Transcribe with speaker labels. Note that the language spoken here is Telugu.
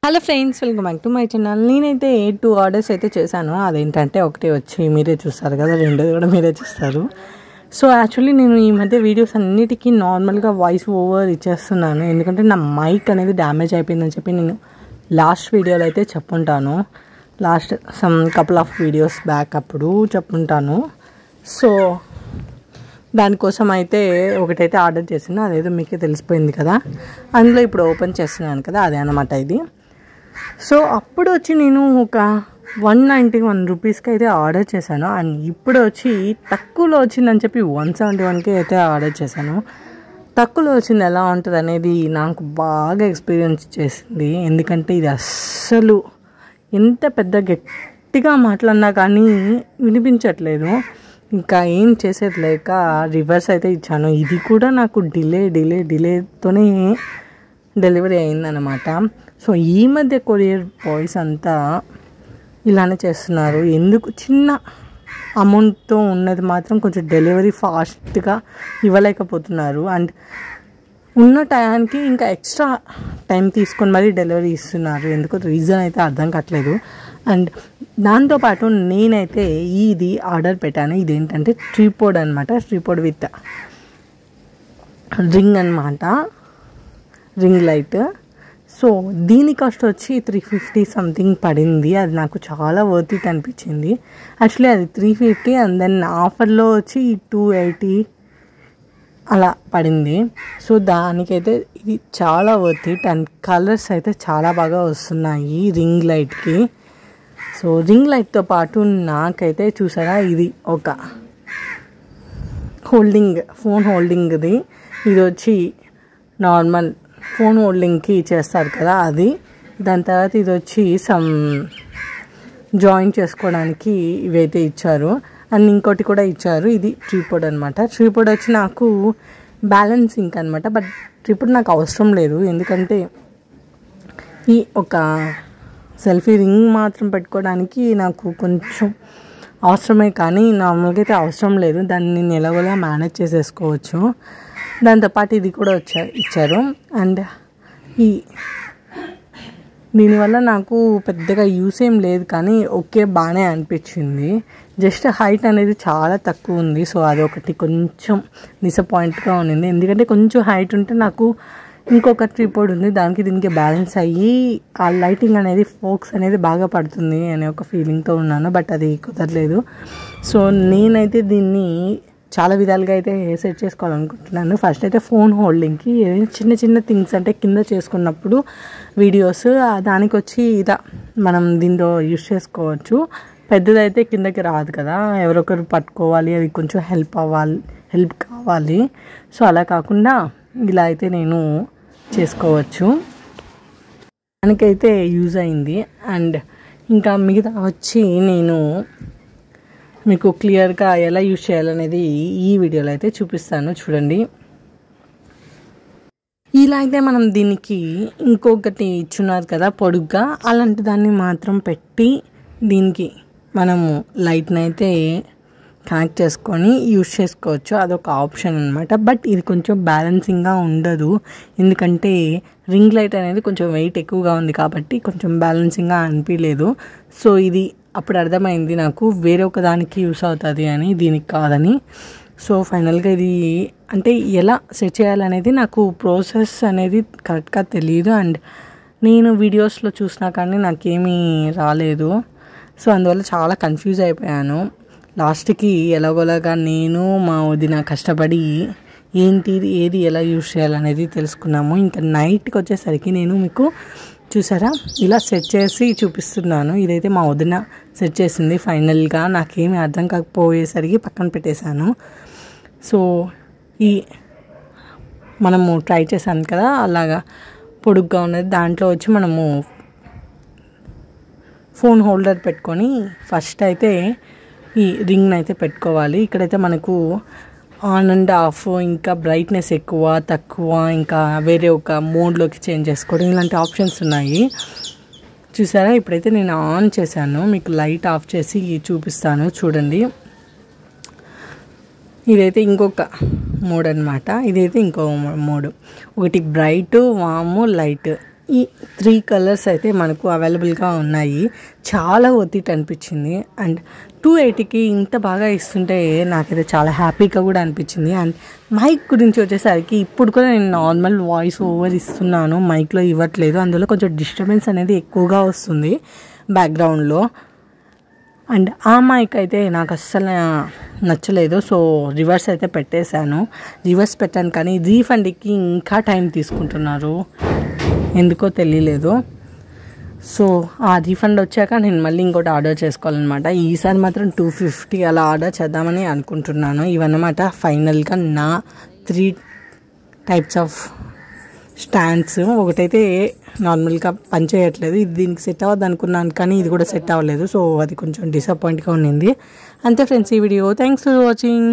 Speaker 1: Hello friends, welcome back to my channel. నేనైతే 2 ఆర్డర్స్ అయితే చేశాను. అదేంటంటే ఒకటి వచ్చి మీరే చూస్తారు కదా, రెండోది కూడా మీరే చూస్తారు. సో యాక్చువల్లీ నేను ఈ మధ్య వీడియోస్ అన్నిటికీ నార్మల్గా వాయిస్ ఓవర్ ఇచ్చేస్తున్నాను, ఎందుకంటే నా మైక్ అనేది డ్యామేజ్ అయిపోయిందని చెప్పి నేను లాస్ట్ వీడియోలో అయితే చెప్పుంటాను. Last couple of videos back అప్పుడు చెప్పుంటాను. సో దానికోసం అయితే ఒకటైతే ఆర్డర్ చేసిన, అదేదో మీకే తెలిసిపోయింది కదా. అందులో ఇప్పుడు ఓపెన్ చేస్తున్నాను కదా, అదే అన్నమాట ఇది. సో అప్పుడు వచ్చి నేను ఒక 191 రూపీస్కి అయితే ఆర్డర్ చేశాను. అండ్ ఇప్పుడు వచ్చి తక్కువలో వచ్చిందని చెప్పి 171కి అయితే ఆర్డర్ చేశాను. తక్కువలో వచ్చింది ఎలా ఉంటుంది అనేది నాకు బాగా ఎక్స్పీరియన్స్ చేసింది. ఎందుకంటే ఇది అస్సలు ఎంత పెద్ద గట్టిగా మాట్లాడినా కానీ వినిపించట్లేదు. ఇంకా ఏం చేసేది లేక రివర్స్ అయితే ఇచ్చాను. ఇది కూడా నాకు డిలేతోనే డెలివరీ అయిందనమాట. సో ఈ మధ్య కొరియర్ బాయ్స్ అంతా ఇలానే చేస్తున్నారు. ఎందుకు చిన్న అమౌంట్తో ఉన్నది మాత్రం కొంచెం డెలివరీ ఫాస్ట్గా ఇవ్వలేకపోతున్నారు. అండ్ ఉన్న టైంకి ఇంకా ఎక్స్ట్రా టైం తీసుకొని మరీ డెలివరీ ఇస్తున్నారు. ఎందుకో రీజన్ అయితే అర్థం కావట్లేదు. అండ్ దాంతోపాటు నేనైతే ఇది ఆర్డర్ పెట్టాను. ఇదేంటంటే ట్రీపోడ్ అనమాట. ట్రీపోడ్ విత్ రింగ్ అనమాట, రింగ్ లైట్. సో దీని కాస్ట్ వచ్చి 350 సంథింగ్ పడింది. అది నాకు చాలా వర్త్ ఇట్ అనిపించింది. యాక్చువల్లీ అది 350 అండ్ దెన్ ఆఫర్లో వచ్చి 280 అలా పడింది. సో దానికైతే ఇది చాలా వర్త్ ఇట్. అండ్ కలర్స్ అయితే చాలా బాగా వస్తున్నాయి రింగ్ లైట్కి. సో రింగ్ లైట్తో పాటు నాకైతే చూసారా, ఇది ఒక హోల్డింగ్, ఫోన్ హోల్డింగ్ది. ఇది వచ్చి నార్మల్ ఫోన్ హోల్డింగ్కి చేస్తారు కదా అది. దాని తర్వాత ఇది వచ్చి జాయిన్ చేసుకోవడానికి ఇవైతే ఇచ్చారు. అండ్ ఇంకోటి కూడా ఇచ్చారు. ఇది ట్రీపోడ్ అనమాట. ట్రీపోడ్ వచ్చి నాకు బ్యాలెన్సింగ్ అనమాట. బట్ ట్రీపోడ్ నాకు అవసరం లేదు, ఎందుకంటే ఈ ఒక సెల్ఫీ రింగ్ మాత్రం పెట్టుకోవడానికి నాకు కొంచెం అవసరమే, కానీ నార్మల్గా అయితే అవసరం లేదు. దాన్ని నేను ఎలాగోలా మేనేజ్ చేసేసుకోవచ్చు. దాంతోపాటు ఇది కూడా ఇచ్చారు. అండ్ దీనివల్ల నాకు పెద్దగా యూస్ ఏం లేదు, కానీ ఓకే బాగానే అనిపించింది. జస్ట్ హైట్ అనేది చాలా తక్కువ ఉంది. సో అదొకటి కొంచెం డిసప్పాయింట్గా ఉంది. ఎందుకంటే కొంచెం హైట్ ఉంటే నాకు ఇంకొక ట్రీపోడ్ ఉంది, దానికి దీనికి బ్యాలెన్స్ అయ్యి ఆ లైటింగ్ అనేది ఫోకస్ అనేది బాగా పడుతుంది అనే ఒక ఫీలింగ్తో ఉన్నాను. బట్ అది కుదరలేదు. సో నేనైతే దీన్ని చాలా విధాలుగా అయితే సెట్ చేసుకోవాలనుకుంటున్నాను. ఫస్ట్ అయితే ఫోన్ హోల్డింగ్కి చిన్న చిన్న థింగ్స్ అంటే కింద చేసుకున్నప్పుడు వీడియోస్ దానికి వచ్చి మనం దీంట్లో యూస్ చేసుకోవచ్చు. పెద్దదైతే కిందకి రాదు కదా, ఎవరొకరు పట్టుకోవాలి, అది కొంచెం హెల్ప్ కావాలి. సో అలా కాకుండా ఇలా అయితే నేను చేసుకోవచ్చు. దానికైతే యూజ్ అయింది. అండ్ ఇంకా మిగతా వచ్చి నేను మీకు క్లియర్గా ఎలా యూజ్ చేయాలనేది ఈ వీడియోలో అయితే చూపిస్తాను, చూడండి. ఇలా అయితే మనం దీనికి ఇంకొకటి ఇచ్చున్నారు కదా పొడుగ్గా, అలాంటి దాన్ని మాత్రం పెట్టి దీనికి మనము లైట్ని అయితే కనెక్ట్ చేసుకొని యూజ్ చేసుకోవచ్చు. అదొక ఆప్షన్ అనమాట. బట్ ఇది కొంచెం బ్యాలెన్సింగ్గా ఉండదు, ఎందుకంటే రింగ్ లైట్ అనేది కొంచెం వెయిట్ ఎక్కువగా ఉంది కాబట్టి కొంచెం బ్యాలెన్సింగ్గా అనిపించలేదు. సో ఇది అప్పుడు అర్థమైంది నాకు వేరే ఒక దానికి యూస్ అవుతుంది అని, దీనికి కాదని. సో ఫైనల్గా ఇది అంటే ఎలా సెట్ చేయాలనేది నాకు ప్రాసెస్ అనేది కరెక్ట్గా తెలియదు. అండ్ నేను వీడియోస్లో చూసినా కానీ నాకేమీ రాలేదు. సో అందువల్ల చాలా కన్ఫ్యూజ్ అయిపోయాను. లాస్ట్కి ఎలాగోలాగా నేను మా వదిన కష్టపడి ఏది ఎలా యూజ్ చేయాలనేది తెలుసుకున్నాము. ఇంకా నైట్కి వచ్చేసరికి నేను మీకు చూసారా ఇలా సెట్ చేసి చూపిస్తున్నాను. ఇదైతే మా వదిన సెట్ చేసింది. ఫైనల్గా నాకేమీ అర్థం కాకపోయేసరికి పక్కన పెట్టేశాను. సో మనము ట్రై చేశాను కదా అలాగా పొడుగ్గా ఉన్నది, దాంట్లో వచ్చి మనము ఫోన్ హోల్డర్ పెట్టుకొని ఫస్ట్ అయితే ఈ రింగ్ని అయితే పెట్టుకోవాలి. ఇక్కడైతే మనకు ఆన్ అండ్ ఆఫ్, ఇంకా బ్రైట్నెస్ ఎక్కువ తక్కువ, ఇంకా వేరే ఒక మోడ్లోకి చేంజ్ చేసుకోవడం, ఇలాంటి ఆప్షన్స్ ఉన్నాయి చూసారా. ఇప్పుడైతే నేను ఆన్ చేశాను, మీకు లైట్ ఆఫ్ చేసి చూపిస్తాను, చూడండి. ఇదైతే ఇంకొక మోడ్ అనమాట. ఇదైతే ఇంకో మోడ్. ఒకటి బ్రైట్, వామ్, లైట్ ఈ 3 కలర్స్ అయితే మనకు అవైలబుల్గా ఉన్నాయి. చాలా వర్త్ అనిపించింది. అండ్ 280కి ఇంత బాగా ఇస్తుంటే నాకైతే చాలా హ్యాపీగా కూడా అనిపించింది. అండ్ మైక్ గురించి వచ్చేసరికి ఇప్పుడు కూడా నేను నార్మల్ వాయిస్ ఓవర్ ఇస్తున్నాను, మైక్లో ఇవ్వట్లేదు. అందులో కొంచెం డిస్టర్బెన్స్ అనేది ఎక్కువగా వస్తుంది బ్యాక్గ్రౌండ్లో. అండ్ ఆ మైక్ అయితే నాకు అస్సలు నచ్చలేదు. సో రివర్స్ అయితే పెట్టేశాను. రివర్స్ పెట్టాను కానీ రీఫండ్కి ఇంకా టైం తీసుకుంటున్నారు, ఎందుకో తెలియలేదు. సో ఆ రీఫండ్ వచ్చాక నేను మళ్ళీ ఇంకోటి ఆర్డర్ చేసుకోవాలన్నమాట. ఈసారి మాత్రం 250 అలా ఆర్డర్ చేద్దామని అనుకుంటున్నాను. ఇవన్నమాట ఫైనల్గా నా 3 టైప్స్ ఆఫ్ స్టాండ్స్. ఒకటైతే నార్మల్గా పనిచేయట్లేదు, ఇది దీనికి సెట్ అవ్వద్దు అనుకున్నాను కానీ ఇది కూడా సెట్ అవ్వలేదు. సో అది కొంచెం డిసప్పాయింట్గా ఉండింది. అంతే ఫ్రెండ్స్ ఈ వీడియో. Thanks for watching.